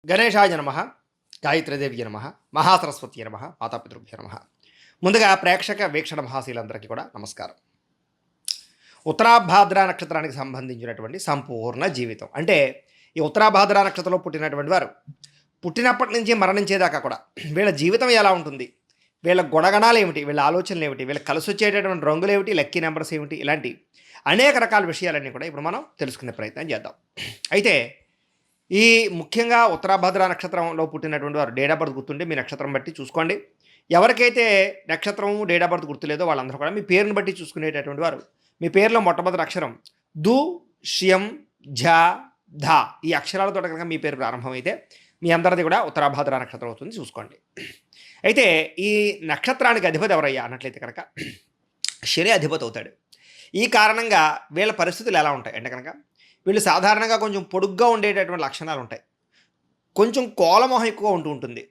గణేశాయ నమ, గాయత్రీదేవి నమ, మహాసరస్వతి నమ, మాతాపితృభ్య నమ. ముందుగా ప్రేక్షక వీక్షణ మహాశీలందరికీ కూడా నమస్కారం. ఉత్తరాభాద్ర నక్షత్రానికి సంబంధించినటువంటి సంపూర్ణ జీవితం అంటే ఈ ఉత్తరాభాద్ర నక్షత్రంలో పుట్టినటువంటి వారు పుట్టినప్పటి నుంచి మరణించేదాకా కూడా వీళ్ళ జీవితం ఎలా ఉంటుంది, వీళ్ళ గుణగణాలు ఏమిటి, వీళ్ళ ఆలోచనలు ఏమిటి, వీళ్ళకి కలిసి వచ్చేటటువంటి రంగులు ఏమిటి, లక్కీ నెంబర్స్ ఏమిటి, ఇలాంటి అనేక రకాల విషయాలన్నీ కూడా ఇప్పుడు మనం తెలుసుకునే ప్రయత్నం చేద్దాం. అయితే ఈ ముఖ్యంగా ఉత్తరాభద్ర నక్షత్రంలో పుట్టినటువంటి వారు డేట్ ఆఫ్ బర్త్ గుర్తుంటే మీ నక్షత్రం బట్టి చూసుకోండి. ఎవరికైతే నక్షత్రం డేట్ ఆఫ్ బర్త్ గుర్తులేదో వాళ్ళందరూ కూడా మీ పేరుని బట్టి చూసుకునేటటువంటి వారు మీ పేరులో మొట్టమొదటి అక్షరం దు, ష్యం, ఝ, ధ ఈ అక్షరాలతో కనుక మీ పేరు ప్రారంభమైతే మీ అందరిది కూడా ఉత్తరాభాద్ర నక్షత్రం అవుతుంది, చూసుకోండి. అయితే ఈ నక్షత్రానికి అధిపతి ఎవరయ్యా అన్నట్లయితే కనుక శని అధిపతి అవుతాడు. ఈ కారణంగా వీళ్ళ పరిస్థితులు ఎలా ఉంటాయి అంటే కనుక వీళ్ళు సాధారణంగా కొంచెం పొడుగ్గా ఉండేటటువంటి లక్షణాలు ఉంటాయి. కొంచెం కోలమొహం ఎక్కువ ఉంటుంది.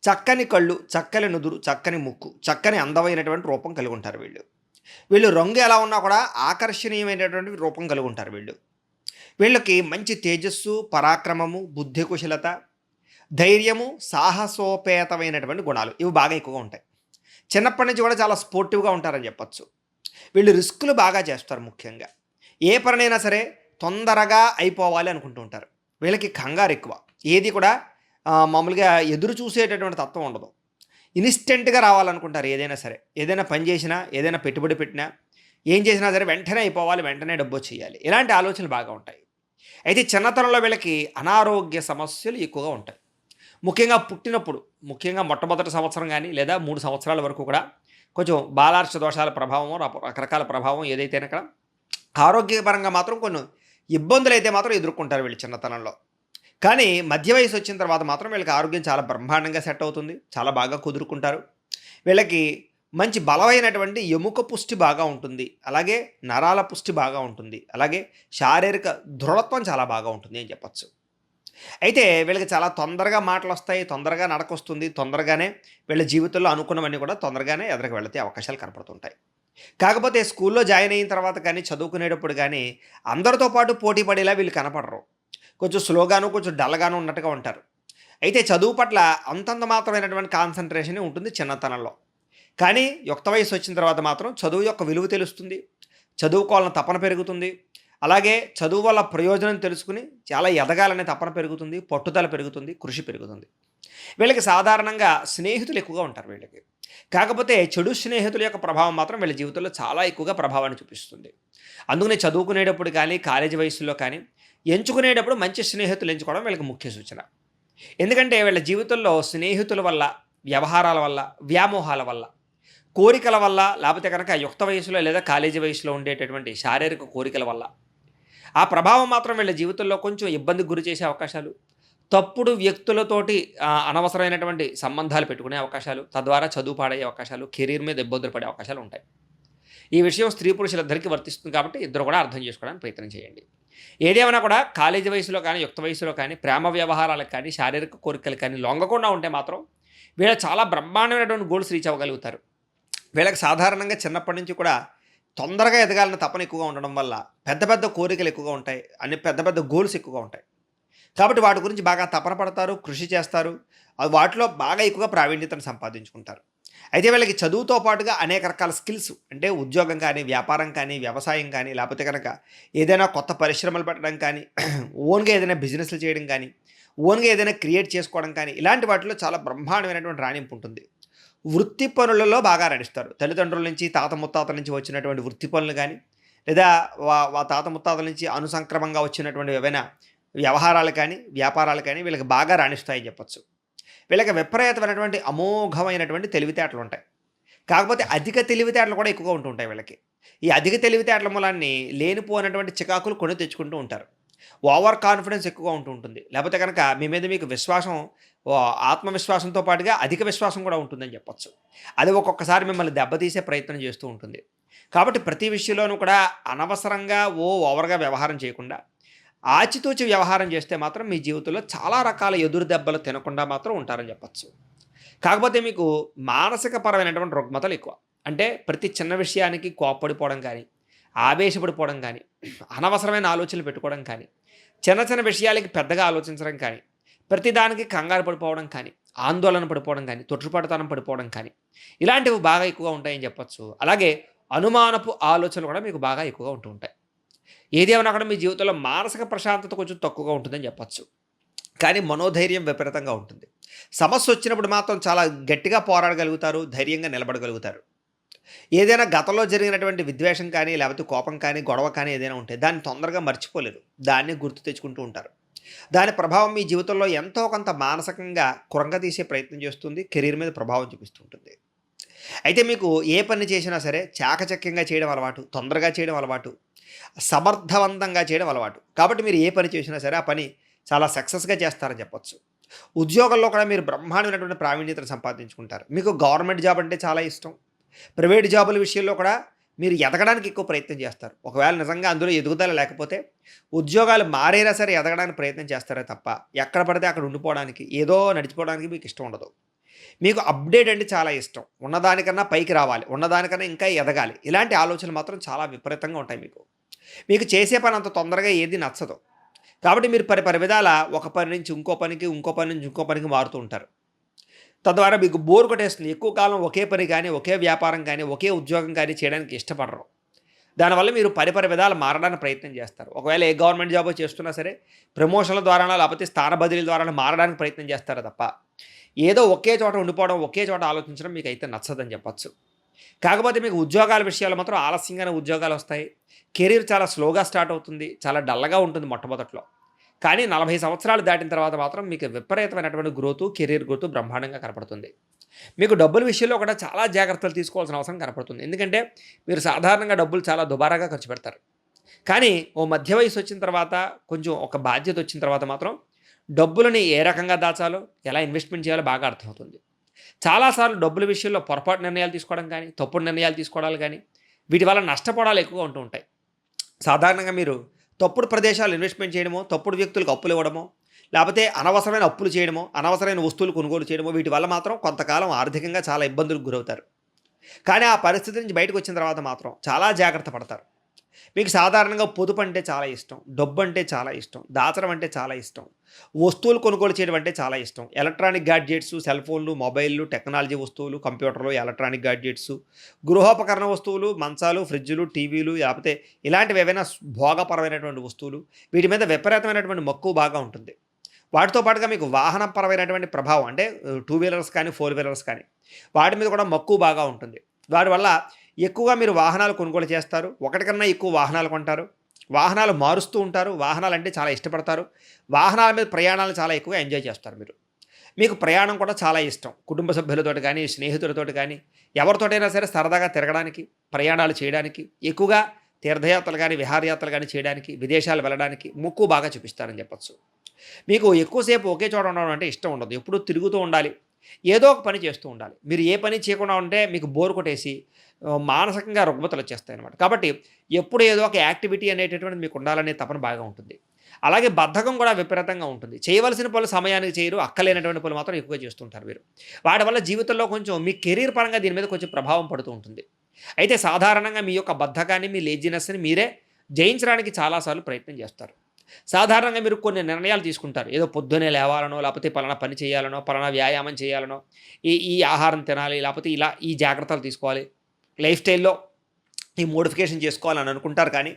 చక్కని కళ్ళు, చక్కని నుదురు, చక్కని ముక్కు, చక్కని అందమైనటువంటి రూపం కలిగి ఉంటారు వీళ్ళు రంగు ఎలా ఉన్నా కూడా ఆకర్షణీయమైనటువంటి రూపం కలిగి ఉంటారు వీళ్ళకి మంచి తేజస్సు, పరాక్రమము, బుద్ధి కుశలత, ధైర్యము, సాహసోపేతమైనటువంటి గుణాలు ఇవి బాగా ఎక్కువగా ఉంటాయి. చిన్నప్పటి నుంచి కూడా చాలా స్పోర్టివ్గా ఉంటారని చెప్పచ్చు. వీళ్ళు రిస్కులు బాగా చేస్తారు. ముఖ్యంగా ఏ పనైనా సరే తొందరగా అయిపోవాలి అనుకుంటూ ఉంటారు. వీళ్ళకి కంగారు ఎక్కువ. ఏది కూడా మామూలుగా ఎదురు చూసేటటువంటి తత్వం ఉండదు. ఇన్స్టెంట్గా రావాలనుకుంటారు. ఏదైనా సరే, ఏదైనా పని చేసినా, ఏదైనా పెట్టుబడి పెట్టినా, ఏం చేసినా సరే వెంటనే అయిపోవాలి, వెంటనే డబ్బు చేయాలి, ఇలాంటి ఆలోచనలు బాగా ఉంటాయి. అయితే చిన్నతనంలో వీళ్ళకి అనారోగ్య సమస్యలు ఎక్కువగా ఉంటాయి. ముఖ్యంగా పుట్టినప్పుడు, ముఖ్యంగా మొట్టమొదటి సంవత్సరం కానీ లేదా 3 సంవత్సరాల వరకు కూడా కొంచెం బాలార్ష దోషాల ప్రభావం, రకరకాల ప్రభావం ఏదైతే అక్కడ ఆరోగ్యపరంగా మాత్రం కొన్ని ఇబ్బందులు అయితే మాత్రం ఎదుర్కొంటారు వీళ్ళు చిన్నతనంలో. కానీ మధ్య వయసు వచ్చిన తర్వాత మాత్రం వీళ్ళకి ఆరోగ్యం చాలా బ్రహ్మాండంగా సెట్ అవుతుంది, చాలా బాగా కుదురుకుంటారు. వీళ్ళకి మంచి బలమైనటువంటి ఎముక పుష్టి బాగా ఉంటుంది, అలాగే నరాల పుష్టి బాగా ఉంటుంది, అలాగే శారీరక దృఢత్వం చాలా బాగా ఉంటుంది అని చెప్పచ్చు. అయితే వీళ్ళకి చాలా తొందరగా మాటలు వస్తాయి, తొందరగా నడకొస్తుంది, తొందరగానే వీళ్ళ జీవితంలో అనుకున్నవన్నీ కూడా తొందరగానే ఎదురుకు వెళితే అవకాశాలు కనపడుతుంటాయి. కాకపోతే స్కూల్లో జాయిన్ అయిన తర్వాత కానీ చదువుకునేటప్పుడు కానీ అందరితో పాటు పోటీ పడేలా వీళ్ళు కనపడరు. కొంచెం స్లోగాను, కొంచెం డల్గాను ఉన్నట్టుగా ఉంటారు. అయితే చదువు పట్ల అంతంత మాత్రమైనటువంటి కాన్సన్ట్రేషన్ ఉంటుంది చిన్నతనంలో. కానీ యుక్త వయసు వచ్చిన తర్వాత మాత్రం చదువు యొక్క విలువ తెలుస్తుంది, చదువుకోవాలని తపన పెరుగుతుంది, అలాగే చదువు వల్ల ప్రయోజనం తెలుసుకుని చాలా ఎదగాలనే తపన పెరుగుతుంది, పట్టుదల పెరుగుతుంది, కృషి పెరుగుతుంది. వీళ్ళకి సాధారణంగా స్నేహితులు ఎక్కువగా ఉంటారు వీళ్ళకి. కాకపోతే చెడు స్నేహితుల యొక్క ప్రభావం మాత్రం వీళ్ళ జీవితంలో చాలా ఎక్కువగా ప్రభావాన్ని చూపిస్తుంది. అందుకనే చదువుకునేటప్పుడు కానీ కాలేజీ వయసులో కానీ ఎంచుకునేటప్పుడు మంచి స్నేహితులు ఎంచుకోవడం వీళ్ళకి ముఖ్య సూచన. ఎందుకంటే వీళ్ళ జీవితంలో స్నేహితుల వల్ల, వ్యవహారాల వల్ల, వ్యామోహాల వల్ల, కోరికల వల్ల, లేకపోతే కనుక యుక్త వయసులో లేదా కాలేజీ వయసులో ఉండేటటువంటి శారీరక కోరికల వల్ల ఆ ప్రభావం మాత్రం వీళ్ళ జీవితంలో కొంచెం ఇబ్బందికి గురి చేసే అవకాశాలు, తప్పుడు వ్యక్తులతోటి అనవసరమైనటువంటి సంబంధాలు పెట్టుకునే అవకాశాలు, తద్వారా చదువు పాడయ్యే అవకాశాలు, కెరీర్ మీద ఇబ్బందులు పడే అవకాశాలు ఉంటాయి. ఈ విషయం స్త్రీ పురుషులిద్దరికీ వర్తిస్తుంది కాబట్టి ఇద్దరు కూడా అర్థం చేసుకోవడానికి ప్రయత్నం చేయండి. ఏదేమైనా కూడా కాలేజీ వయసులో కానీ యుక్త వయసులో కానీ ప్రేమ వ్యవహారాలకు కానీ శారీరక కోరికలు కానీ లొంగకుండా ఉంటే మాత్రం వీళ్ళ చాలా బ్రహ్మాండమైనటువంటి గోల్స్ రీచ్ అవ్వగలుగుతారు. వీళ్ళకి సాధారణంగా చిన్నప్పటి నుంచి కూడా తొందరగా ఎదగాలని తపన ఎక్కువగా ఉండడం వల్ల పెద్ద పెద్ద కోరికలు ఎక్కువగా ఉంటాయి, అన్ని పెద్ద పెద్ద గోల్స్ ఎక్కువగా ఉంటాయి. కాబట్టి వాటి గురించి బాగా తపన పడతారు, కృషి చేస్తారు, వాటిలో బాగా ఎక్కువగా ప్రావీణ్యతను సంపాదించుకుంటారు. అయితే వీళ్ళకి చదువుతో పాటుగా అనేక రకాల స్కిల్స్ అంటే ఉద్యోగం కానీ, వ్యాపారం కానీ, వ్యవసాయం కానీ, లేకపోతే కనుక ఏదైనా కొత్త పరిశ్రమలు పెట్టడం కానీ, ఓన్గా ఏదైనా బిజినెస్లు చేయడం కానీ, ఓన్గా ఏదైనా క్రియేట్ చేసుకోవడం కానీ, ఇలాంటి వాటిలో చాలా బ్రహ్మాండమైనటువంటి రాణింపు ఉంటుంది. వృత్తి పనులలో బాగా రాణిస్తారు. తల్లిదండ్రుల నుంచి, తాత ముత్తాతల నుంచి వచ్చినటువంటి వృత్తి పనులు కానీ, లేదా తాత ముత్తాతల నుంచి అనుసంక్రమంగా వచ్చినటువంటి ఏవైనా వ్యవహారాలు కానీ, వ్యాపారాలు కానీ వీళ్ళకి బాగా రాణిస్తాయని చెప్పచ్చు. వీళ్ళకి విపరీతమైనటువంటి అమోఘమైనటువంటి తెలివితేటలు ఉంటాయి. కాకపోతే అధిక తెలివితేటలు కూడా ఎక్కువగా ఉంటుంటాయి వీళ్ళకి. ఈ అధిక తెలివితేటల మూలాన్ని లేనిపోయినటువంటి చికాకులు కొని తెచ్చుకుంటూ ఉంటారు. ఓవర్ కాన్ఫిడెన్స్ ఎక్కువగా ఉంటుంది. లేకపోతే కనుక మీ మీద మీకు విశ్వాసం, ఆత్మవిశ్వాసంతో పాటుగా అధిక విశ్వాసం కూడా ఉంటుందని చెప్పచ్చు. అది ఒక్కొక్కసారి మిమ్మల్ని దెబ్బతీసే ప్రయత్నం చేస్తూ ఉంటుంది. కాబట్టి ప్రతి విషయంలోనూ కూడా అనవసరంగా ఓవర్గా వ్యవహారం చేయకుండా ఆచితూచి వ్యవహారం చేస్తే మాత్రం మీ జీవితంలో చాలా రకాల ఎదురు దెబ్బలు తినకుండా మాత్రం ఉంటారని చెప్పచ్చు. కాకపోతే మీకు మానసిక పరమైనటువంటి రుగ్మతలు ఎక్కువ. అంటే ప్రతి చిన్న విషయానికి కోప్పడిపోవడం కానీ, ఆవేశపడిపోవడం కానీ, అనవసరమైన ఆలోచనలు పెట్టుకోవడం కానీ, చిన్న చిన్న విషయాలకి పెద్దగా ఆలోచించడం కానీ, ప్రతిదానికి కంగారు పడిపోవడం కానీ, ఆందోళన పడిపోవడం కానీ, తొట్రుపడతనం పడిపోవడం కానీ, ఇలాంటివి బాగా ఎక్కువగా ఉంటాయని చెప్పొచ్చు. అలాగే అనుమానపు ఆలోచనలు కూడా మీకు బాగా ఎక్కువగా ఉంటూ ఉంటాయి. ఏదేమైనా కూడా మీ జీవితంలో మానసిక ప్రశాంతత కొంచెం తక్కువగా ఉంటుందని చెప్పొచ్చు. కానీ మనోధైర్యం విపరీతంగా ఉంటుంది. సమస్య వచ్చినప్పుడు మాత్రం చాలా గట్టిగా పోరాడగలుగుతారు, ధైర్యంగా నిలబడగలుగుతారు. ఏదైనా గతంలో జరిగినటువంటి విద్వేషం కానీ, లేకపోతే కోపం కానీ, గొడవ కానీ ఏదైనా ఉంటే దాన్ని తొందరగా మర్చిపోలేరు. దాన్ని గుర్తు తెచ్చుకుంటూ ఉంటారు. దాని ప్రభావం మీ జీవితంలో ఎంతో కొంత మానసికంగా కృంగతీసే ప్రయత్నం చేస్తుంది. కెరీర్ మీద ప్రభావం చూపిస్తూ ఉంటుంది. అయితే మీకు ఏ పని చేసినా సరే చాకచక్యంగా చేయడం అలవాటు, తొందరగా చేయడం అలవాటు, సమర్థవంతంగా చేయడం అలవాటు. కాబట్టి మీరు ఏ పని చేసినా సరే ఆ పని చాలా సక్సెస్‌గా చేస్తారని చెప్పొచ్చు. ఉద్యోగంలో కూడా మీరు బ్రహ్మాండమైనటువంటి ప్రావీణ్యతను సంపాదించుకుంటారు. మీకు గవర్నమెంట్ జాబ్ అంటే చాలా ఇష్టం. ప్రైవేట్ జాబుల విషయంలో కూడా మీరు ఎదగడానికి ఎక్కువ ప్రయత్నం చేస్తారు. ఒకవేళ నిజంగా అందులో ఎదుగుదల లేకపోతే ఉద్యోగాలు మారైనా సరే ఎదగడానికి ప్రయత్నం చేస్తారే తప్ప ఎక్కడ పడితే అక్కడ ఉండిపోవడానికి, ఏదో నడిచిపోవడానికి మీకు ఇష్టం ఉండదు. మీకు అప్డేట్ అంటే చాలా ఇష్టం. ఉన్నదానికన్నా పైకి రావాలి, ఉన్నదానికన్నా ఇంకా ఎదగాలి. ఇలాంటి ఆలోచనలు మాత్రం చాలా విపరీతంగా ఉంటాయి మీకు. మీకు చేసే పని అంత తొందరగా ఏది నచ్చదు. కాబట్టి మీరు పరిపరి విధాల ఒక పని నుంచి ఇంకో పనికి, ఇంకో పని నుంచి ఇంకో పనికి మారుతూ ఉంటారు. తద్వారా మీకు బోర్ కొట్టేస్తుంది. ఎక్కువ కాలం ఒకే పని కానీ, ఒకే వ్యాపారం కానీ, ఒకే ఉద్యోగం కానీ చేయడానికి ఇష్టపడరు. దానివల్ల మీరు పరిపరి విధాలు మారడానికి ప్రయత్నం చేస్తారు. ఒకవేళ ఏ గవర్నమెంట్ జాబో చేస్తున్నా సరే ప్రమోషన్ల ద్వారానో లేకపోతే స్థాన బదిలీల ద్వారానో మారడానికి ప్రయత్నం చేస్తారే తప్ప ఏదో ఒకే చోట ఉండిపోవడం, ఒకే చోట ఆలోచించడం మీకైతే నచ్చదని చెప్పొచ్చు. కాకపోతే మీకు ఉద్యోగాల విషయాలు మాత్రం ఆలస్యంగానే ఉద్యోగాలు వస్తాయి. కెరీర్ చాలా స్లోగా స్టార్ట్ అవుతుంది. చాలా డల్‌గా ఉంటుంది మొట్టమొదట్లో. కానీ 40 సంవత్సరాలు దాటిన తర్వాత మాత్రం మీకు విపరీతమైనటువంటి గ్రోత్, కెరీర్ గ్రోత్ బ్రహ్మాండంగా కనపడుతుంది. మీకు డబ్బుల విషయంలో కూడా చాలా జాగ్రత్తలు తీసుకోవాల్సిన అవసరం కనపడుతుంది. ఎందుకంటే మీరు సాధారణంగా డబ్బులు చాలా దుబారాగా ఖర్చు పెడతారు. కానీ ఓ మధ్య వయసు వచ్చిన తర్వాత, కొంచెం ఒక బాధ్యత వచ్చిన తర్వాత మాత్రం డబ్బులని ఏ రకంగా దాచాలో, ఎలా ఇన్వెస్ట్‌మెంట్ చేయాలో బాగా అర్థమవుతుంది. చాలాసార్లు డబ్బుల విషయంలో పొరపాటు నిర్ణయాలు తీసుకోవడం కానీ, తప్పుడు నిర్ణయాలు తీసుకోవడాలు కానీ, వీటి వల్ల నష్టపోవడాలు ఎక్కువగా ఉంటూ ఉంటాయి. సాధారణంగా మీరు తప్పుడు ప్రదేశాలు ఇన్వెస్ట్‌మెంట్ చేయడమో, తప్పుడు వ్యక్తులకు అప్పులు ఇవ్వడమో, లేకపోతే అనవసరమైన అప్పులు చేయడమో, అనవసరమైన వస్తువులు కొనుగోలు చేయడమో, వీటి వల్ల మాత్రం కొంతకాలం ఆర్థికంగా చాలా ఇబ్బందులకు గురవుతారు. కానీ ఆ పరిస్థితి నుంచి బయటకొచ్చిన తర్వాత మాత్రం చాలా జాగ్రత్త పడతారు. మీకు సాధారణంగా పొదుపు అంటే చాలా ఇష్టం, డబ్బు అంటే చాలా ఇష్టం, దాచడం అంటే చాలా ఇష్టం, వస్తువులు కొనుగోలు చేయడం అంటే చాలా ఇష్టం. ఎలక్ట్రానిక్ గాడ్జెట్స్, సెల్ ఫోన్లు, మొబైల్లు, టెక్నాలజీ వస్తువులు, కంప్యూటర్లు, ఎలక్ట్రానిక్ గాడ్జెట్స్, గృహోపకరణ వస్తువులు, మంచాలు, ఫ్రిడ్జులు, టీవీలు, లేకపోతే ఇలాంటివి ఏవైనా భోగపరమైనటువంటి వస్తువులు, వీటి మీద విపరీతమైనటువంటి మక్కువ బాగా ఉంటుంది. వాటితో పాటుగా మీకు వాహనపరమైనటువంటి ప్రభావం అంటే 2 వీలర్స్ కానీ, 4 వీలర్స్ కానీ, వాటి మీద కూడా మక్కువ బాగా ఉంటుంది. వాటి వల్ల ఎక్కువగా మీరు వాహనాలు కొనుగోలు చేస్తారు. ఒకటి కన్నా ఎక్కువ వాహనాలు కొంటారు. వాహనాలు మారుస్తూ ఉంటారు. వాహనాలంటే చాలా ఇష్టపడతారు. వాహనాల మీద ప్రయాణాలు చాలా ఎక్కువగా ఎంజాయ్ చేస్తారు మీరు. మీకు ప్రయాణం కూడా చాలా ఇష్టం. కుటుంబ సభ్యులతోటి కానీ, స్నేహితులతోటి కానీ, ఎవరితోటైనా సరే సరదాగా తిరగడానికి, ప్రయాణాలు చేయడానికి, ఎక్కువగా తీర్థయాత్రలు కానీ, విహారయాత్రలు కానీ చేయడానికి, విదేశాలు వెళ్ళడానికి మక్కువ బాగా చూపిస్తారని చెప్పొచ్చు. మీకు ఎక్కువసేపు ఒకే చోట ఉండడం అంటే ఇష్టం ఉండదు. ఎప్పుడూ తిరుగుతూ ఉండాలి. ఏదో ఒక పని చేస్తూ ఉండాలి. మీరు ఏ పని చేయకుండా ఉంటే మీకు బోర్ కొట్టేసి మానసికంగా రుగ్మతలు వచ్చేస్తాయన్నమాట. కాబట్టి ఎప్పుడు ఏదో ఒక యాక్టివిటీ అనేటటువంటిది మీకు ఉండాలనే తపన బాగా ఉంటుంది. అలాగే బద్ధకం కూడా విపరీతంగా ఉంటుంది. చేయవలసిన పనులు సమయానికి చేయరు. అక్కలేనటువంటి పనులు మాత్రం ఎక్కువగా చేస్తుంటారు మీరు. వాటి వల్ల జీవితంలో కొంచెం మీ కెరీర్ పరంగా దీని మీద కొంచెం ప్రభావం పడుతూ ఉంటుంది. అయితే సాధారణంగా మీ యొక్క బద్ధకాన్ని, మీ లేజినెస్‌ని మీరే జయించడానికి చాలా సార్లు ప్రయత్నం చేస్తారు. సాధారణంగా మీరు కొన్ని నిర్ణయాలు తీసుకుంటారు. ఏదో పొద్దున్నే లేవాలనో, లేకపోతే పలానా పని చేయాలనో, పలానా వ్యాయామం చేయాలనో, ఈ ఈ ఆహారం తినాలి, లేకపోతే ఇలా ఈ జాగ్రత్తలు తీసుకోవాలి, లైఫ్ స్టైల్‌లో ఈ మోడిఫికేషన్ చేసుకోవాలని అనుకుంటారు. కానీ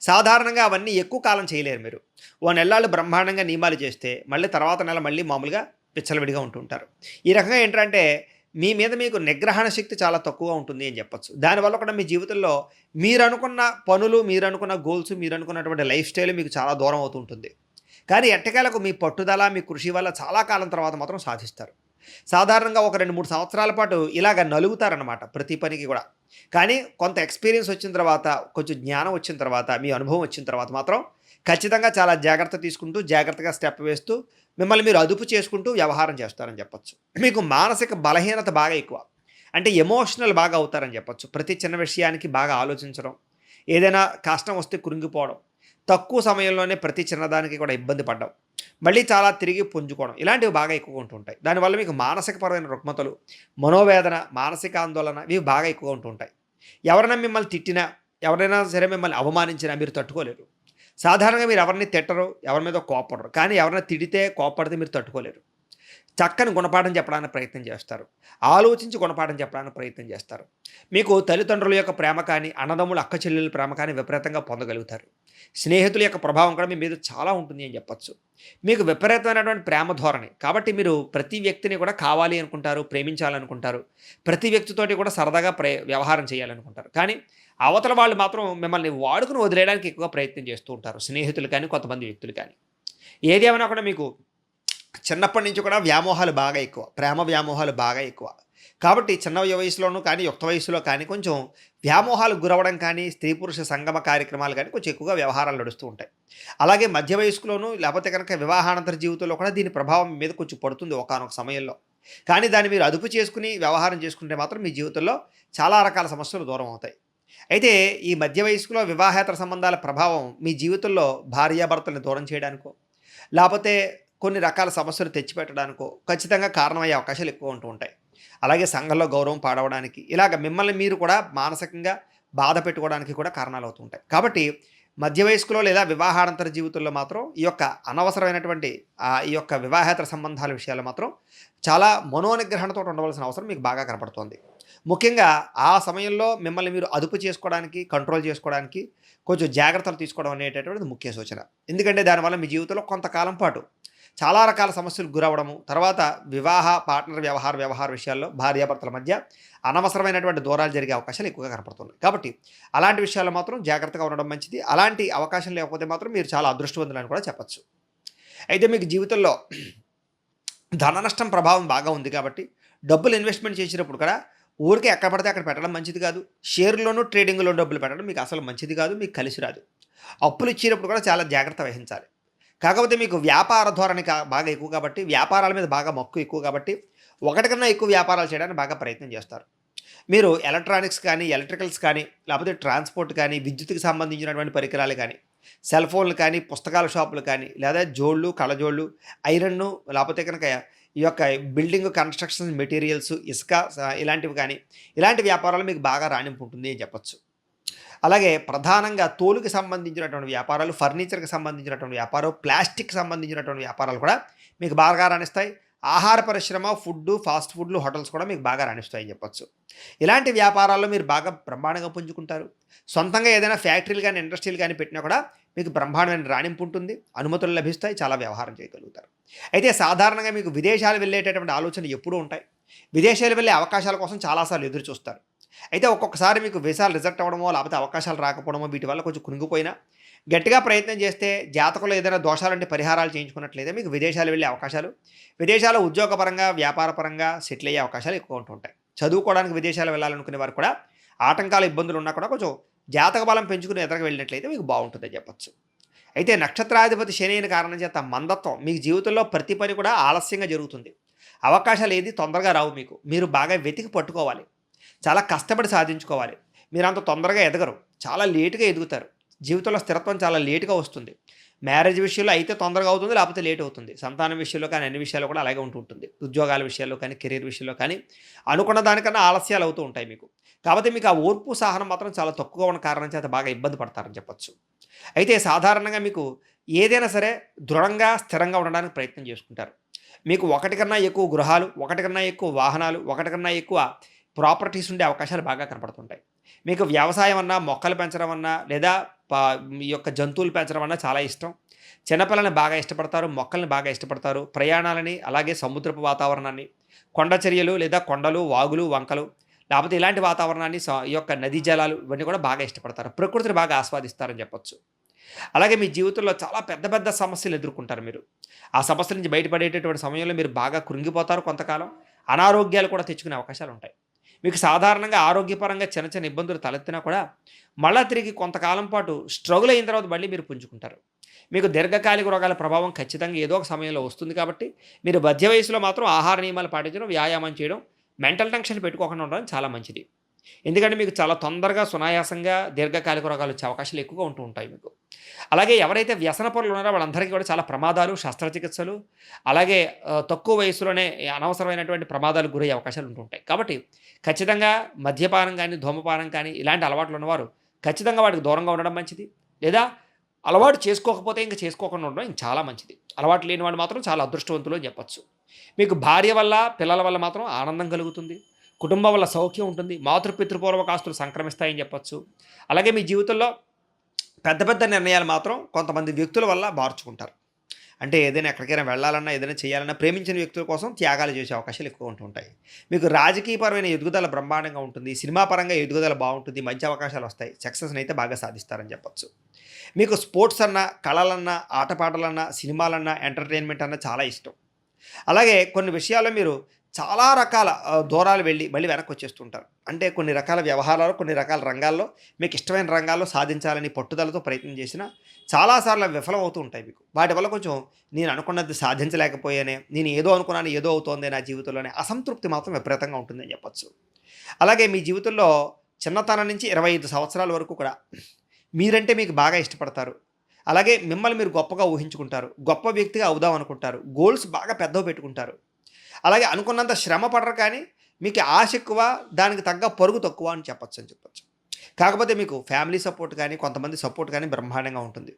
సాధారణంగా అవన్నీ ఎక్కువ కాలం చేయలేరు మీరు. ఓ నెల్లాళ్ళు బ్రహ్మాండంగా నియమాలు చేస్తే మళ్ళీ తర్వాత నెల మళ్ళీ మామూలుగా విచ్చలవిడిగా ఉంటూ ఉంటారు. ఈ రకంగా ఏంటంటే మీ మీద మీకు నిగ్రహణ శక్తి చాలా తక్కువగా ఉంటుంది అని చెప్పొచ్చు. దానివల్ల కూడా మీ జీవితంలో మీరనుకున్న పనులు, మీరనుకున్న గోల్స్, మీరనుకున్నటువంటి లైఫ్ స్టైల్ మీకు చాలా దూరం అవుతూ ఉంటుంది. కానీ ఎట్టకేలకు మీ పట్టుదల, మీ కృషి వల్ల చాలా కాలం తర్వాత మాత్రం సాధిస్తారు. సాధారణంగా ఒక 2, 3 సంవత్సరాల పాటు ఇలాగ నలుగుతారనమాట ప్రతి పనికి కూడా. కానీ కొంత ఎక్స్‌పీరియన్స్ వచ్చిన తర్వాత, కొంచెం జ్ఞానం వచ్చిన తర్వాత, మీ అనుభవం వచ్చిన తర్వాత మాత్రం ఖచ్చితంగా చాలా జాగ్రత్త తీసుకుంటూ, జాగ్రత్తగా స్టెప్ వేస్తూ, మిమ్మల్ని మీరు అదుపు చేసుకుంటూ వ్యవహారం చేస్తారని చెప్పొచ్చు. మీకు మానసిక బలహీనత బాగా ఎక్కువ. అంటే ఎమోషనల్ బాగా అవుతారని చెప్పొచ్చు. ప్రతి చిన్న విషయానికి బాగా ఆలోచించడం, ఏదైనా కష్టం వస్తే కృంగిపోవడం, తక్కువ సమయంలోనే ప్రతి చిన్నదానికి కూడా ఇబ్బంది పడడం, మళ్ళీ చాలా తిరిగి పుంజుకోవడం, ఇలాంటివి బాగా ఎక్కువగా ఉంటూ ఉంటాయి. దానివల్ల మీకు మానసికపరమైన రుగ్మతలు, మనోవేదన, మానసిక ఆందోళన ఇవి బాగా ఎక్కువగా ఉంటూ ఉంటాయి. ఎవరైనా మిమ్మల్ని తిట్టినా, ఎవరైనా సరే మిమ్మల్ని అవమానించినా మీరు తట్టుకోలేరు. సాధారణంగా మీరు ఎవరిని తిట్టరు, ఎవరి మీద కోప్పడరు. కానీ ఎవరైనా తిడితే, కోప్పడితే మీరు తట్టుకోలేరు. చక్కని గుణపాఠం చెప్పడానికి ప్రయత్నం చేస్తారు. ఆలోచించి గుణపాఠం చెప్పడానికి ప్రయత్నం చేస్తారు. మీకు తల్లిదండ్రుల యొక్క ప్రేమ కానీ, అన్నదమ్ముల అక్క చెల్లెల ప్రేమ కానీ విపరీతంగా పొందగలుగుతారు. స్నేహితుల యొక్క ప్రభావం కూడా మీ మీద చాలా ఉంటుంది అని చెప్పొచ్చు. మీకు విపరీతమైనటువంటి ప్రేమ ధోరణి. కాబట్టి మీరు ప్రతి వ్యక్తిని కూడా కావాలి అనుకుంటారు, ప్రేమించాలనుకుంటారు. ప్రతి వ్యక్తితోటి కూడా సరదాగా వ్యవహారం చేయాలనుకుంటారు. కానీ అవతల వాళ్ళు మాత్రం మిమ్మల్ని వాడుకుని వదిలేయడానికి ఎక్కువగా ప్రయత్నం చేస్తూ ఉంటారు. స్నేహితులు కానీ, కొంతమంది వ్యక్తులు కానీ. ఏది ఏమైనా కూడా మీకు చిన్నప్పటి నుంచి కూడా వ్యామోహాలు బాగా ఎక్కువ. ప్రేమ వ్యామోహాలు బాగా ఎక్కువ. కాబట్టి చిన్న వయసులోనూ కానీ, యుక్త వయసులో కానీ కొంచెం వ్యామోహాలకు గురవ్వడం కానీ, స్త్రీ పురుష సంగమ కార్యక్రమాలు కానీ కొంచెం ఎక్కువగా వ్యవహారాలు నడుస్తూ ఉంటాయి. అలాగే మధ్య వయస్కులోనూ లేకపోతే కనుక వివాహానంతర జీవితంలో కూడా దీని ప్రభావం మీ మీద కొంచెం పడుతుంది ఒకానొక సమయంలో. కానీ దాన్ని మీరు అదుపు చేసుకుని వ్యవహారం చేసుకుంటే మాత్రం మీ జీవితంలో చాలా రకాల సమస్యలు దూరం అవుతాయి. అయితే ఈ మధ్య వయస్కులో వివాహేతర సంబంధాల ప్రభావం మీ జీవితంలో భార్యాభర్తల్ని దూరం చేయడానికో, లేపోతే కొన్ని రకాల సమస్యలు తెచ్చిపెట్టడానికో ఖచ్చితంగా కారణమయ్యే అవకాశాలు ఎక్కువ ఉంటూ ఉంటాయి. అలాగే సంఘంలో గౌరవం పాడవడానికి, ఇలాగ మిమ్మల్ని మీరు కూడా మానసికంగా బాధ పెట్టుకోవడానికి కూడా కారణాలు అవుతూ ఉంటాయి. కాబట్టి మధ్య వయస్కులో లేదా వివాహానంతర జీవితంలో మాత్రం ఈ యొక్క అనవసరమైనటువంటి ఈ యొక్క వివాహేతర సంబంధాల విషయాల్లో మాత్రం చాలా మనోనిగ్రహణతో ఉండవలసిన అవసరం మీకు బాగా కనపడుతోంది. ముఖ్యంగా ఆ సమయంలో మిమ్మల్ని మీరు అదుపు చేసుకోవడానికి, కంట్రోల్ చేసుకోవడానికి కొంచెం జాగ్రత్తలు తీసుకోవడం అనేటటువంటిది ముఖ్య సూచన. ఎందుకంటే దానివల్ల మీ జీవితంలో కొంతకాలం పాటు చాలా రకాల సమస్యలకు గురవ్వడము, తర్వాత వివాహ, పార్ట్నర్ వ్యవహార విషయాల్లో భార్యాభర్తల మధ్య అనవసరమైనటువంటి దూరాలు జరిగే అవకాశాలు ఎక్కువగా కనపడుతున్నాయి. కాబట్టి అలాంటి విషయాల్లో మాత్రం జాగ్రత్తగా ఉండడం మంచిది. అలాంటి అవకాశం లేకపోతే మాత్రం మీరు చాలా అదృష్టవంతులని కూడా చెప్పచ్చు. అయితే మీకు జీవితంలో ధన నష్టం ప్రభావం బాగా ఉంది కాబట్టి డబ్బులు ఇన్వెస్ట్మెంట్ చేసినప్పుడు కూడా ఊరికే ఎక్కడ పడితే అక్కడ పెట్టడం మంచిది కాదు. షేర్లోనూ, ట్రేడింగ్లో డబ్బులు పెట్టడం మీకు అసలు మంచిది కాదు, మీకు కలిసి రాదు. అప్పులు ఇచ్చినప్పుడు కూడా చాలా జాగ్రత్త వహించాలి. కాకపోతే మీకు వ్యాపార ధోరణి బాగా ఎక్కువ కాబట్టి, వ్యాపారాల మీద బాగా మక్కువ ఎక్కువ కాబట్టి ఒకటికన్నా ఎక్కువ వ్యాపారాలు చేయడానికి బాగా ప్రయత్నం చేస్తారు. మీరు ఎలక్ట్రానిక్స్ కానీ, ఎలక్ట్రికల్స్ కానీ, లేకపోతే ట్రాన్స్పోర్ట్ కానీ, విద్యుత్తుకి సంబంధించినటువంటి పరికరాలు కానీ, సెల్ ఫోన్లు కానీ, పుస్తకాల షాపులు కానీ, లేదా జోళ్ళు, కళ్ళజోళ్ళు, ఐరన్ను, లేకపోతే కనుక ఈ యొక్క బిల్డింగ్ కన్స్ట్రక్షన్ మెటీరియల్స్, ఇసుక ఇలాంటివి కానీ, ఇలాంటి వ్యాపారాలు మీకు బాగా రాణింపు ఉంటుంది అని చెప్పొచ్చు. అలాగే ప్రధానంగా తోలుకి సంబంధించినటువంటి వ్యాపారాలు, ఫర్నిచర్కి సంబంధించినటువంటి వ్యాపారం, ప్లాస్టిక్కి సంబంధించినటువంటి వ్యాపారాలు కూడా మీకు బాగా రాణిస్తాయి. ఆహార పరిశ్రమ, ఫుడ్డు, ఫాస్ట్ ఫుడ్లు, హోటల్స్ కూడా మీకు బాగా రాణిస్తాయని చెప్పొచ్చు. ఇలాంటి వ్యాపారాల్లో మీరు బాగా బ్రహ్మాండంగా పుంజుకుంటారు. సొంతంగా ఏదైనా ఫ్యాక్టరీలు కానీ, ఇండస్ట్రీలు కానీ పెట్టినా కూడా మీకు బ్రహ్మాండమైన రాణింపు ఉంటుంది. అనుమతులు లభిస్తాయి. చాలా వ్యవహారం చేయగలుగుతారు. అయితే సాధారణంగా మీకు విదేశాలు వెళ్ళేటటువంటి ఆలోచనలు ఎప్పుడూ ఉంటాయి. విదేశాలు వెళ్ళే అవకాశాల కోసం చాలాసార్లు ఎదురు చూస్తారు. అయితే ఒక్కొక్కసారి మీకు వీసాలు రిజెక్ట్ అవ్వడమో, లేకపోతే అవకాశాలు రాకపోవడమో వీటి వల్ల కొంచెం కునిగిపోయినా గట్టిగా ప్రయత్నం చేస్తే జాతకంలో ఏదైనా దోషాలంటే పరిహారాలు చేయించుకున్నట్లయితే మీకు విదేశాలు వెళ్ళే అవకాశాలు, విదేశాల్లో ఉద్యోగపరంగా, వ్యాపారపరంగా సెటిల్ అయ్యే అవకాశాలు ఎక్కువ ఉంటుంటాయి. చదువుకోవడానికి విదేశాలు వెళ్ళాలనుకునే వారు కూడా ఆటంకాలు, ఇబ్బందులు ఉన్నా కూడా కొంచెం జాతక బలం పెంచుకుని ఎదురుకు వెళ్ళినట్లయితే మీకు బాగుంటుందని చెప్పొచ్చు. అయితే నక్షత్రాధిపతి శని అయిన కారణం చేత మందత్వం మీకు జీవితంలో ప్రతి పని కూడా ఆలస్యంగా జరుగుతుంది. అవకాశాలు ఏది తొందరగా రావు. మీరు బాగా వెతికి పట్టుకోవాలి. చాలా కష్టపడి సాధించుకోవాలి. మీరు అంత తొందరగా ఎదగరు. చాలా లేటుగా ఎదుగుతారు. జీవితంలో స్థిరత్వం చాలా లేటుగా వస్తుంది. మ్యారేజ్ విషయంలో అయితే తొందరగా అవుతుంది, లేకపోతే లేట్ అవుతుంది. సంతానం విషయంలో కానీ, అన్ని విషయాల్లో కూడా అలాగే ఉంటుంది. ఉద్యోగాల విషయాల్లో కానీ, కెరీర్ విషయంలో కానీ అనుకున్న దానికన్నా ఆలస్యాలు అవుతూ ఉంటాయి మీకు. కాబట్టి మీకు ఆ ఓర్పు, సహనం మాత్రం చాలా తక్కువగా ఉన్న కారణం చేత బాగా ఇబ్బంది పడతారని చెప్పొచ్చు. అయితే సాధారణంగా మీకు ఏదైనా సరే దృఢంగా, స్థిరంగా ఉండడానికి ప్రయత్నం చేసుకుంటారు. మీకు ఒకటి కన్నా ఎక్కువ గృహాలు, ఒకటి కన్నా ఎక్కువ వాహనాలు, ఒకటి కన్నా ఎక్కువ ప్రాపర్టీస్ ఉండే అవకాశాలు బాగా కనపడుతుంటాయి. మీకు వ్యవసాయం అన్నా, మొక్కలు పెంచడం అన్నా, లేదా ఈ యొక్క జంతువులు పెంచడం అన్నా చాలా ఇష్టం. చిన్నపిల్లల్ని బాగా ఇష్టపడతారు, మొక్కల్ని బాగా ఇష్టపడతారు. ప్రయాణాలని, అలాగే సముద్రపు వాతావరణాన్ని, కొండ చర్యలు లేదా కొండలు, వాగులు, వంకలు, లేకపోతే ఇలాంటి వాతావరణాన్ని, ఈ యొక్క నదీ జలాలు ఇవన్నీ కూడా బాగా ఇష్టపడతారు. ప్రకృతిని బాగా ఆస్వాదిస్తారని చెప్పొచ్చు. అలాగే మీ జీవితంలో చాలా పెద్ద పెద్ద సమస్యలు ఎదుర్కొంటారు మీరు. ఆ సమస్యల నుంచి బయటపడేటటువంటి సమయంలో మీరు బాగా కృంగిపోతారు. కొంతకాలం అనారోగ్యాలు కూడా తెచ్చుకునే అవకాశాలు ఉంటాయి. మీకు సాధారణంగా ఆరోగ్యపరంగా చిన్న చిన్న ఇబ్బందులు తలెత్తినా కూడా మళ్ళా తిరిగి కొంతకాలం పాటు స్ట్రగుల్ అయిన తర్వాత మళ్ళీ మీరు పుంజుకుంటారు. మీకు దీర్ఘకాలిక రోగాల ప్రభావం ఖచ్చితంగా ఏదో ఒక సమయంలో వస్తుంది. కాబట్టి మీరు మధ్య వయసులో మాత్రం ఆహార నియమాలు పాటించడం, వ్యాయామం చేయడం, మెంటల్ టెన్షన్ పెట్టుకోకుండా ఉండడం చాలా మంచిది. ఎందుకంటే మీకు చాలా తొందరగా, సునాయాసంగా దీర్ఘకాలిక రోగాలు వచ్చే అవకాశాలు ఎక్కువగా ఉంటూ ఉంటాయి మీకు. అలాగే ఎవరైతే వ్యసన పరులు ఉన్నారో వాళ్ళందరికీ కూడా చాలా ప్రమాదాలు, శస్త్రచికిత్సలు, అలాగే తక్కువ వయసులోనే అనవసరమైనటువంటి ప్రమాదాలకు గురయ్యే అవకాశాలు ఉంటుంటాయి. కాబట్టి ఖచ్చితంగా మద్యపానం కానీ, ధూమపానం కానీ ఇలాంటి అలవాట్లు ఉన్నవారు ఖచ్చితంగా వాటికి దూరంగా ఉండడం మంచిది. లేదా అలవాటు చేసుకోకపోతే ఇంక చేసుకోకుండా ఉండడం ఇంక చాలా మంచిది. అలవాటు లేని వాళ్ళు మాత్రం చాలా అదృష్టవంతులు అని చెప్పొచ్చు. మీకు భార్య వల్ల, పిల్లల వల్ల మాత్రం ఆనందం కలుగుతుంది. కుటుంబం వల్ల సౌఖ్యం ఉంటుంది. మాతృపితృపూర్వక ఆస్తులు సంక్రమిస్తాయని చెప్పొచ్చు. అలాగే మీ జీవితంలో పెద్ద పెద్ద నిర్ణయాలు మాత్రం కొంతమంది వ్యక్తుల వల్ల మార్చుకుంటారు. అంటే ఏదైనా ఎక్కడికైనా వెళ్ళాలన్నా, ఏదైనా చేయాలన్నా ప్రేమించిన వ్యక్తుల కోసం త్యాగాలు చేసే అవకాశాలు ఎక్కువ ఉంటూ ఉంటాయి. మీకు రాజకీయపరమైన ఎదుగుదల బ్రహ్మాండంగా ఉంటుంది. సినిమా పరంగా ఎదుగుదల బావుంటుంది. మంచి అవకాశాలు వస్తాయి. సక్సెస్‌నైతే బాగా సాధిస్తారని చెప్పొచ్చు. మీకు స్పోర్ట్స్ అన్నా, కళలన్నా, ఆటపాటలన్నా, సినిమాలన్నా, ఎంటర్‌టైన్‌మెంట్ అన్నా చాలా ఇష్టం. అలాగే కొన్ని విషయాల్లో మీరు చాలా రకాల దూరాలు వెళ్ళి మళ్ళీ వెనక్కొచ్చేస్తుంటారు. అంటే కొన్ని రకాల వ్యవహారాలు, కొన్ని రకాల రంగాల్లో మీకు ఇష్టమైన రంగాల్లో సాధించాలని పట్టుదలతో ప్రయత్నం చేసినా చాలా సార్లు అవి విఫలమవుతూ ఉంటాయి మీకు. వాటి వల్ల కొంచెం నేను అనుకున్నది సాధించలేకపోయానే, నేను ఏదో అనుకున్నాను ఏదో అవుతోంది నా జీవితంలోనే అసంతృప్తి మాత్రం విపరీతంగా ఉంటుందని చెప్పొచ్చు. అలాగే మీ జీవితంలో చిన్నతనం నుంచి 25 సంవత్సరాల వరకు కూడా మీరంటే మీకు బాగా ఇష్టపడతారు. అలాగే మిమ్మల్ని మీరు గొప్పగా ఊహించుకుంటారు. గొప్ప వ్యక్తిగా అవుదాం అనుకుంటారు. గోల్స్ బాగా పెద్దవి పెట్టుకుంటారు. అలాగే అనుకున్నంత శ్రమ పడరు కానీ మీకు ఆశ ఎక్కువ, దానికి తగ్గ పరుగు తక్కువ అని చెప్పొచ్చు. కాకపోతే మీకు ఫ్యామిలీ సపోర్ట్ కానీ, కొంతమంది సపోర్ట్ కానీ బ్రహ్మాండంగా ఉంటుంది.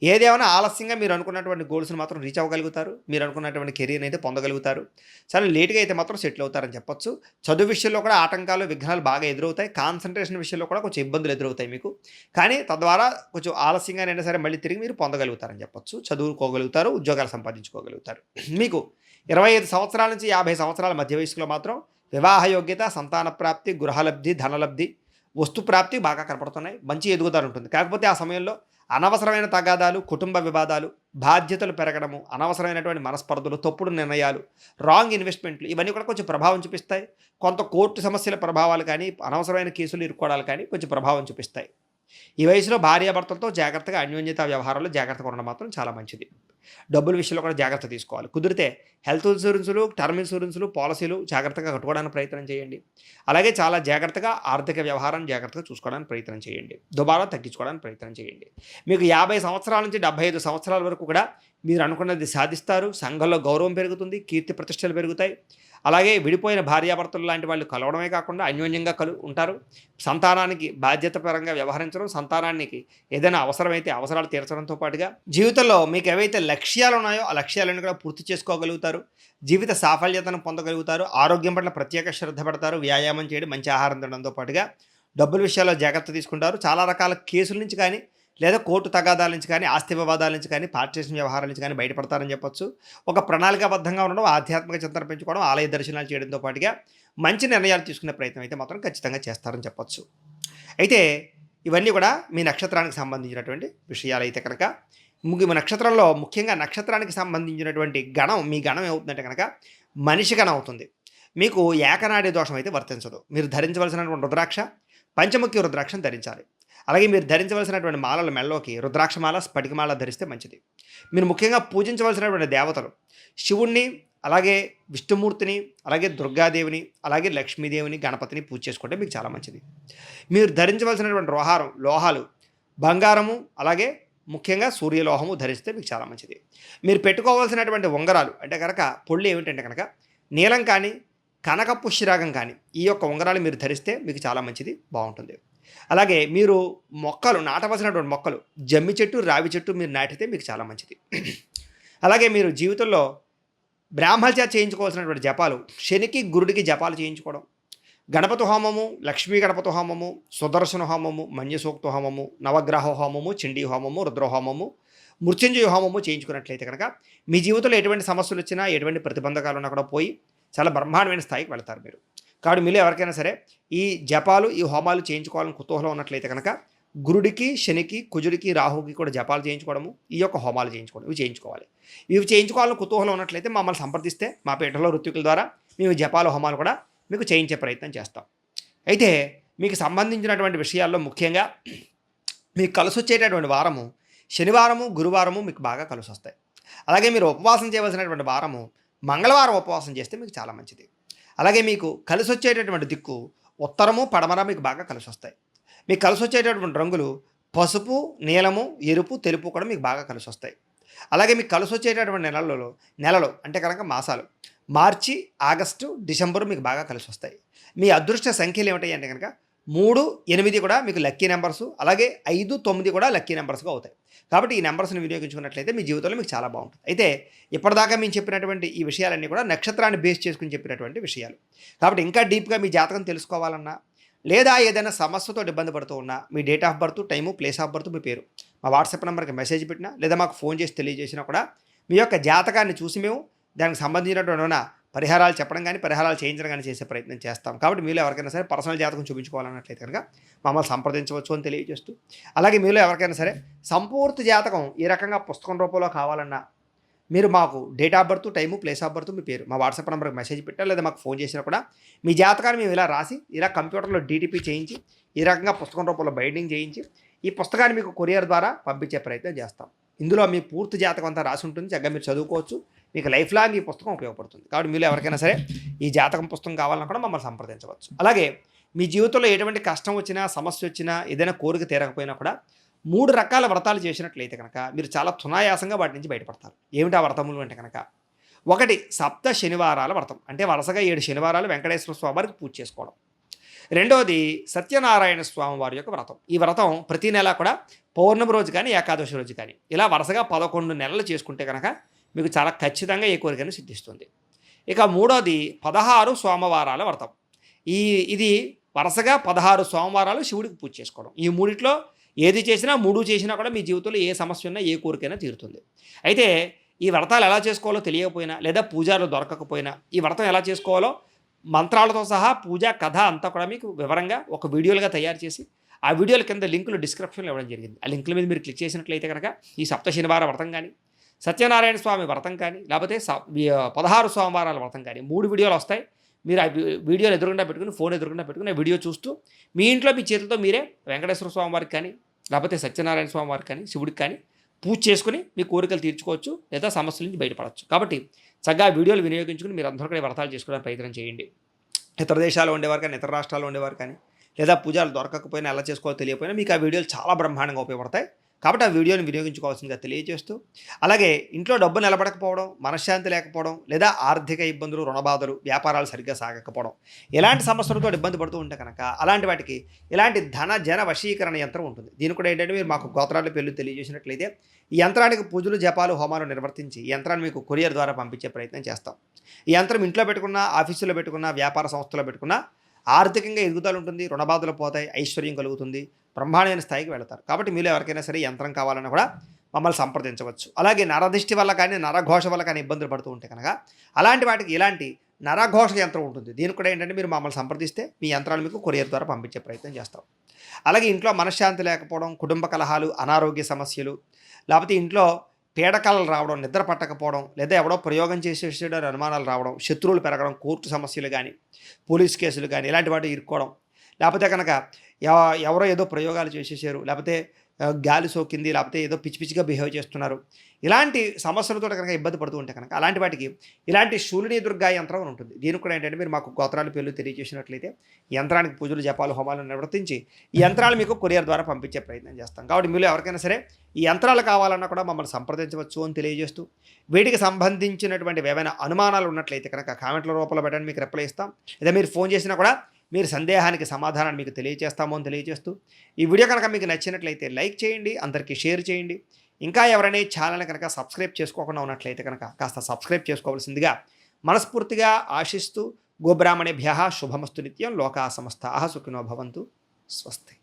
ఏదేమైనా ఆలస్యంగా మీరు అనుకున్నటువంటి గోల్స్‌ని మాత్రం రీచ్ అవ్వగలుగుతారు. మీరు అనుకున్నటువంటి కెరియర్‌ని అయితే పొందగలుగుతారు. చాలా లేట్‌గా అయితే మాత్రం సెటిల్ అవుతారని చెప్పొచ్చు. చదువు విషయంలో కూడా ఆటంకాలు, విఘ్నాలు బాగా ఎదురవుతాయి. కాన్సంట్రేషన్ విషయంలో కూడా కొంచెం ఇబ్బందులు ఎదురవుతాయి మీకు. కానీ తద్వారా కొంచెం ఆలస్యంగానైనా సరే మళ్ళీ తిరిగి మీరు పొందగలుగుతారని చెప్పొచ్చు. చదువుకోగలుగుతారు, ఉద్యోగాలు సంపాదించుకోగలుగుతారు. మీకు 25 సంవత్సరాల నుంచి 50 సంవత్సరాల మధ్య వయస్సులో మాత్రం వివాహ యోగ్యత, సంతాన ప్రాప్తి, గృహలబ్ధి, ధనలబ్ధి, వస్తు ప్రాప్తి బాగా కనపడుతున్నాయి. మంచి ఎదుగుదల ఉంటుంది. కాకపోతే ఆ సమయంలో అనవసరమైన తగాదాలు, కుటుంబ వివాదాలు, బాధ్యతలు పెరగడము, అనవసరమైనటువంటి మనస్పర్ధలు, తప్పుడు నిర్ణయాలు, రాంగ్ ఇన్వెస్ట్‌మెంట్లు ఇవన్నీ కూడా కొంచెం ప్రభావం చూపిస్తాయి. కొంత కోర్టు సమస్యల ప్రభావాలు కానీ, అనవసరమైన కేసులు ఇరుక్కోవడాలు కానీ కొంచెం ప్రభావం చూపిస్తాయి. ఈ వయసులో భార్యాభర్తలతో జాగ్రత్తగా అన్యోన్యత వ్యవహారాల్లో జాగ్రత్తగా ఉండడం మాత్రం చాలా మంచిది. డబ్బుల విషయంలో కూడా జాగ్రత్త తీసుకోవాలి. కుదిరితే హెల్త్ ఇన్సూరెన్సులు, టర్మ్ ఇన్సూరెన్సులు, పాలసీలు జాగ్రత్తగా కట్టుకోవడానికి ప్రయత్నం చేయండి. అలాగే చాలా జాగ్రత్తగా ఆర్థిక వ్యవహారాన్ని జాగ్రత్తగా చూసుకోవడానికి ప్రయత్నం చేయండి. దుబారా తగ్గించుకోవడానికి ప్రయత్నం చేయండి. మీకు 50 సంవత్సరాల నుంచి 75 సంవత్సరాల వరకు కూడా మీరు అనుకున్నది సాధిస్తారు. సంఘంలో గౌరవం పెరుగుతుంది. కీర్తి ప్రతిష్టలు పెరుగుతాయి. అలాగే విడిపోయిన భార్యాభర్తలు లాంటి వాళ్ళు కలవడమే కాకుండా అన్యోన్యంగా ఉంటారు. సంతానానికి బాధ్యతపరంగా వ్యవహరించడం, సంతానానికి ఏదైనా అవసరమైతే అవసరాలు తీర్చడంతో పాటుగా జీవితంలో మీకు ఏవైతే లక్ష్యాలు ఉన్నాయో ఆ లక్ష్యాలను కూడా పూర్తి చేసుకోగలుగుతారు. జీవిత సాఫల్యతను పొందగలుగుతారు. ఆరోగ్యం పట్ల ప్రత్యేక శ్రద్ధ పెడతారు. వ్యాయామం చేయడం, మంచి ఆహారం తినడంతో పాటుగా డబ్బుల విషయాల్లో జాగ్రత్త తీసుకుంటారు. చాలా రకాల కేసుల నుంచి కానీ, లేదా కోర్టు తగాదాల నుంచి కానీ, ఆస్తి వివాదాల నుంచి కానీ, పార్టీషన్ వ్యవహారాల నుంచి కానీ బయటపడతారని చెప్పొచ్చు. ఒక ప్రణాళికాబద్ధంగా ఉండడం, ఆధ్యాత్మిక చింతన పెంచుకోవడం, ఆలయ దర్శనాలు చేయడంతో పాటుగా మంచి నిర్ణయాలు తీసుకునే ప్రయత్నం అయితే మాత్రం ఖచ్చితంగా చేస్తారని చెప్పొచ్చు. అయితే ఇవన్నీ కూడా మీ నక్షత్రానికి సంబంధించినటువంటి విషయాలైతే కనుక మీ నక్షత్రంలో ముఖ్యంగా నక్షత్రానికి సంబంధించినటువంటి గణం, మీ గణం ఏమవుతుందంటే కనుక మనిషి గణం అవుతుంది. మీకు ఏకనాడి దోషం అయితే వర్తించదు. మీరు ధరించవలసినటువంటి రుద్రాక్ష, పంచముఖి రుద్రాక్షను ధరించాలి. అలాగే మీరు ధరించవలసినటువంటి మాలల మెడలోకి రుద్రాక్షమాల, స్ఫటికమాల ధరిస్తే మంచిది. మీరు ముఖ్యంగా పూజించవలసినటువంటి దేవతలు శివుణ్ణి, అలాగే విష్ణుమూర్తిని, అలాగే దుర్గాదేవిని, అలాగే లక్ష్మీదేవిని, గణపతిని పూజ చేసుకుంటే మీకు చాలా మంచిది. మీరు ధరించవలసినటువంటి లోహాలు బంగారము, అలాగే ముఖ్యంగా సూర్యలోహము ధరిస్తే మీకు చాలా మంచిది. మీరు పెట్టుకోవాల్సినటువంటి ఉంగరాలు అంటే కనుక పొళ్ళు ఏమిటంటే కనుక నీలం కానీ, కనక పుష్యరాగం కానీ ఈ యొక్క ఉంగరాలు మీరు ధరిస్తే మీకు చాలా మంచిది, బాగుంటుంది. అలాగే మీరు నాటవలసినటువంటి మొక్కలు జమ్మి చెట్టు, రావి చెట్టు మీరు నాటితే మీకు చాలా మంచిది. అలాగే మీరు జీవితంలో బ్రాహ్మణ చేత చేయించుకోవాల్సినటువంటి జపాలు, శనికి గురుడికి జపాలు చేయించుకోవడం, గణపతి హోమము, లక్ష్మీ గణపతి హోమము, సుదర్శన హోమము, మన్యసూక్త హోమము, నవగ్రహ హోమము, చండీ హోమము, రుద్రహోమము, మృత్యుంజయ హోమము చేయించుకున్నట్లయితే కనుక మీ జీవితంలో ఎటువంటి సమస్యలు వచ్చినా, ఎటువంటి ప్రతిబంధకాలు ఉన్నా కూడా పోయి చాలా బ్రహ్మాండమైన స్థాయికి వెళ్తారు మీరు. కాబట్టి మీలో ఎవరికైనా సరే ఈ జపాలు, ఈ హోమాలు చేయించుకోవాలని కుతూహలం ఉన్నట్లయితే కనుక గురుడికి, శనికి, కుజుడికి, రాహుకి కూడా జపాలు చేయించుకోవడము, ఈ యొక్క హోమాలు చేయించుకోవడం, ఇవి చేయించుకోవాలి. ఇవి చేయించుకోవాలని కుతూహలం ఉన్నట్లయితే మమ్మల్ని సంప్రదిస్తే మా పీఠంలో ఋత్వికుల ద్వారా మేము జపాలు, హోమాలు కూడా మీకు చేయించే ప్రయత్నం చేస్తాం. అయితే మీకు సంబంధించినటువంటి విషయాల్లో ముఖ్యంగా మీకు కలిసి వచ్చేటటువంటి వారము శనివారము, గురువారము మీకు బాగా కలిసి వస్తాయి. అలాగే మీరు ఉపవాసం చేయవలసినటువంటి వారము మంగళవారం ఉపవాసం చేస్తే మీకు చాలా మంచిది. అలాగే మీకు కలిసి వచ్చేటటువంటి దిక్కు ఉత్తరము, పడమర మీకు బాగా కలిసి వస్తాయి. మీకు కలిసి వచ్చేటటువంటి రంగులు పసుపు, నీలము, ఎరుపు, తెలుపు కూడా మీకు బాగా కలిసి వస్తాయి. అలాగే మీకు కలిసి వచ్చేటటువంటి నెలలు అంటే కనుక మాసాలు మార్చి, ఆగస్టు, డిసెంబరు మీకు బాగా కలిసి వస్తాయి. మీ అదృష్ట సంఖ్యలు ఏమిటాయి అంటే కనుక 3, 8 కూడా మీకు లక్కీ నెంబర్స్. అలాగే 5, 9 కూడా లక్కీ నెంబర్స్‌గా అవుతాయి. కాబట్టి ఈ నంబర్స్‌ని వినియోగించుకున్నట్లయితే మీ జీవితంలో మీకు చాలా బావుంటుంది. అయితే ఇప్పటిదాకా మేము చెప్పినటువంటి ఈ విషయాలన్నీ కూడా నక్షత్రాన్ని బేస్ చేసుకొని చెప్పినటువంటి విషయాలు. కాబట్టి ఇంకా డీప్‌గా మీ జాతకం తెలుసుకోవాలన్నా, లేదా ఏదైనా సమస్యతోటి ఇబ్బంది పడుతూ ఉన్నా, మీ date of birth, time, place of birth, మీ పేరు మా వాట్సాప్ నంబర్‌కి మెసేజ్ పెట్టినా, లేదా మాకు ఫోన్ చేసి తెలియజేసినా కూడా మీ యొక్క జాతకాన్ని చూసి మేము దానికి సంబంధించినటువంటి ఏమైనా పరిహారాలు చెప్పడం గానీ, పరిహారాలు చేయించడం గానీ చేసే ప్రయత్నం చేస్తాం. కాబట్టి మీలో ఎవరికైనా సరే పర్సనల్ జాతకం చూపించుకోవాలన్నట్లయితే కనుక మమ్మల్ని సంప్రదించవచ్చు అని తెలియజేస్తూ, అలాగే మీలో ఎవరికైనా సరే సంపూర్తి జాతకం ఈ రకంగా పుస్తకం రూపంలో కావాలన్నా, మీరు మాకు date of birth, time, place of birth, మీ పేరు మా వాట్సాప్ నంబర్‌కి మెసేజ్ పెట్టా, లేదా మాకు ఫోన్ చేసినా కూడా మీ జాతకాన్ని మేము ఇలా రాసి, ఇలా కంప్యూటర్‌లో డీటీపీ చేయించి, ఈ రకంగా పుస్తకం రూపంలో బైండింగ్ చేయించి, ఈ పుస్తకాన్ని మీకు కొరియర్ ద్వారా పంపించే ప్రయత్నం చేస్తాం. ఇందులో మీ పూర్తి జాతకం అంతా రాసి ఉంటుంది. చక్కగా మీరు చదువుకోవచ్చు. మీకు లైఫ్ లాంగ్ ఈ పుస్తకం ఉపయోగపడుతుంది. కాబట్టి మీలో ఎవరికైనా సరే ఈ జాతకం పుస్తకం కావాలన్నా కూడా మమ్మల్ని సంప్రదించవచ్చు. అలాగే మీ జీవితంలో ఎటువంటి కష్టం వచ్చినా, సమస్య వచ్చినా, ఏదైనా కోరిక తీరకపోయినా కూడా 3 రకాల వ్రతాలు చేసినట్లయితే కనుక మీరు చాలా సునాయాసంగా వాటి నుంచి బయటపడతారు. ఏమిటి ఆ వ్రతములు అంటే కనుక, ఒకటి సప్త శనివారాల వ్రతం. అంటే వరుసగా 7 శనివారాలు వెంకటేశ్వర స్వామి వారికి పూజ చేసుకోవడం. రెండవది సత్యనారాయణ స్వామి వారి యొక్క వ్రతం. ఈ వ్రతం ప్రతి నెల కూడా పౌర్ణమి రోజు కానీ, ఏకాదశి రోజు కానీ ఇలా వరుసగా 11 నెలలు చేసుకుంటే కనుక మీకు చాలా ఖచ్చితంగా ఏ కోరికను సిద్ధిస్తుంది. ఇక మూడోది 16 సోమవారాల వ్రతం. ఇది వరుసగా 16 సోమవారాలు శివుడికి పూజ చేసుకోవడం. ఈ మూడిట్లో ఏది చేసినా, 3 చేసినా కూడా మీ జీవితంలో ఏ సమస్య ఉన్నా, ఏ కోరికైనా తీరుతుంది. అయితే ఈ వ్రతాలు ఎలా చేసుకోవాలో తెలియకపోయినా, లేదా పూజారులు దొరకకపోయినా, ఈ వ్రతం ఎలా చేసుకోవాలో మంత్రాలతో సహా పూజా కథ అంతా కూడా మీకు వివరంగా ఒక వీడియోలుగా తయారు చేసి, ఆ వీడియోల కింద లింకులు డిస్క్రిప్షన్లో ఇవ్వడం జరిగింది. ఆ లింకుల మీద మీరు క్లిక్ చేసినట్లయితే కనుక ఈ సప్త శనివార వ్రతం కానీ, సత్యనారాయణ స్వామి వ్రతం కానీ, లేకపోతే 16 సోమవారాల వ్రతం కానీ 3 వీడియోలు వస్తాయి. మీరు ఆ వీడియోని ఎదురుగుండా పెట్టుకుని, ఫోన్ ఎదురుగుండా పెట్టుకుని ఆ వీడియో చూస్తూ మీ ఇంట్లో మీ చేతులతో మీరే వెంకటేశ్వర స్వామి వారికి కానీ, లేకపోతే సత్యనారాయణ స్వామి వారికి కానీ, శివుడికి కానీ పూజ చేసుకుని మీ కోరికలు తీర్చుకోవచ్చు, లేదా సమస్యల నుంచి బయటపడవచ్చు. కాబట్టి చక్కగా వీడియోలు వినియోగించుకుని మీరు అందరూ కూడా వ్రతాలు చేసుకోవడానికి ప్రయత్నం చేయండి. ఇతర దేశాల్లో ఉండేవారు కానీ, ఇతర రాష్ట్రాల్లో ఉండేవారు కానీ, లేదా పూజలు దొరకకపోయినా, ఎలా చేసుకోవాలో తెలియకపోయినా మీకు ఆ వీడియోలు చాలా బ్రహ్మాండంగా ఉపయోగపడతాయి. కాబట్టి ఆ వీడియోని వినియోగించుకోవాల్సిందిగా తెలియజేస్తూ, అలాగే ఇంట్లో డబ్బు నిలబడకపోవడం, మనశ్శాంతి లేకపోవడం, లేదా ఆర్థిక ఇబ్బందులు, రుణబాధలు, వ్యాపారాలు సరిగ్గా సాగకపోవడం, ఎలాంటి సమస్యలతో ఇబ్బంది పడుతూ ఉంటే కనుక అలాంటి వాటికి ఇలాంటి ధన జన వశీకరణ యంత్రం ఉంటుంది. దీని కూడా ఏంటంటే మీరు మాకు గోత్రాల పేర్లు తెలియజేసినట్లయితే ఈ యంత్రానికి పూజలు, జపాలు, హోమాలు నిర్వర్తించి ఈ యంత్రాన్ని మీకు కొరియర్ ద్వారా పంపించే ప్రయత్నం చేస్తాం. ఈ యంత్రం ఇంట్లో పెట్టుకున్న, ఆఫీసులో పెట్టుకున్న, వ్యాపార సంస్థలో పెట్టుకున్న ఆర్థికంగా ఎదుగుదల ఉంటుంది, రుణబాధలు పోతాయి, ఐశ్వర్యం కలుగుతుంది, బ్రహ్మాండమైన స్థాయికి వెళతారు. కాబట్టి మీలో ఎవరికైనా సరే యంత్రం కావాలన్నా కూడా మమ్మల్ని సంప్రదించవచ్చు. అలాగే నరదిష్టి వల్ల కానీ, నరఘోష వల్ల కానీ ఇబ్బందులు పడుతూ ఉంటే కనుక అలాంటి వాటికి ఇలాంటి నరఘోష యంత్రం ఉంటుంది. దీనికి కూడా ఏంటంటే మీరు మమ్మల్ని సంప్రదిస్తే మీ యంత్రాలు మీకు కొరియర్ ద్వారా పంపించే ప్రయత్నం చేస్తాం. అలాగే ఇంట్లో మనశ్శాంతి లేకపోవడం, కుటుంబ కలహాలు, అనారోగ్య సమస్యలు, లేకపోతే ఇంట్లో పీడకలలు రావడం, నిద్ర పట్టకపోవడం, లేదా ఎవడో ప్రయోగం చేసేసాడని అనుమానాలు రావడం, శత్రువులు పెరగడం, కోర్టు సమస్యలు కానీ, పోలీస్ కేసులు కానీ ఇలాంటి వాటి ఇరుక్కోవడం, లేకపోతే కనుక ఎవరో ఏదో ప్రయోగాలు చేసేసారు, లేకపోతే గాలి సోకింది, లేకపోతే ఏదో పిచ్చి పిచ్చిగా బిహేవ్ చేస్తున్నారు, ఇలాంటి సమస్యలతో కనుక ఇబ్బంది పడుతూ ఉంటే కనుక అలాంటి వాటికి ఇలాంటి శూలిని దుర్గా యంత్రం అని ఉంటుంది. దీనికి కూడా ఏంటంటే మీరు మాకు గోత్రాల పేర్లు తెలియజేసినట్లయితే యంత్రానికి పూజలు, జపాలు, హోమాలు నిర్వర్తించి ఈ యంత్రాలు మీకు కొరియర్ ద్వారా పంపించే ప్రయత్నం చేస్తాం. కాబట్టి మీరు ఎవరికైనా సరే ఈ యంత్రాలు కావాలన్నా కూడా మమ్మల్ని సంప్రదించవచ్చు అని తెలియజేస్తూ, వీటికి సంబంధించినటువంటి ఏవైనా అనుమానాలు ఉన్నట్లయితే కనుక కామెంట్ల రూపంలో పెట్టండి, మీకు రిప్లై ఇస్తాం. లేదా మీరు ఫోన్ చేసినా కూడా మీరు సందేహానికి సమాధానాన్ని మీకు తెలియజేస్తాము అని తెలియజేస్తూ, ఈ వీడియో కనుక మీకు నచ్చినట్లయితే లైక్ చేయండి, అందరికీ షేర్ చేయండి. ఇంకా ఎవరైనా ఈ ఛానల్ని కనుక సబ్స్క్రైబ్ చేసుకోకుండా ఉన్నట్లయితే కనుక కాస్త సబ్స్క్రైబ్ చేసుకోవాల్సిందిగా మనస్ఫూర్తిగా ఆశిస్తూ, గోబ్రాహ్మణేభ్యః శుభమస్తు నిత్యం, లోకా సమస్తాః సుఖినో భవంతు. స్వస్తి.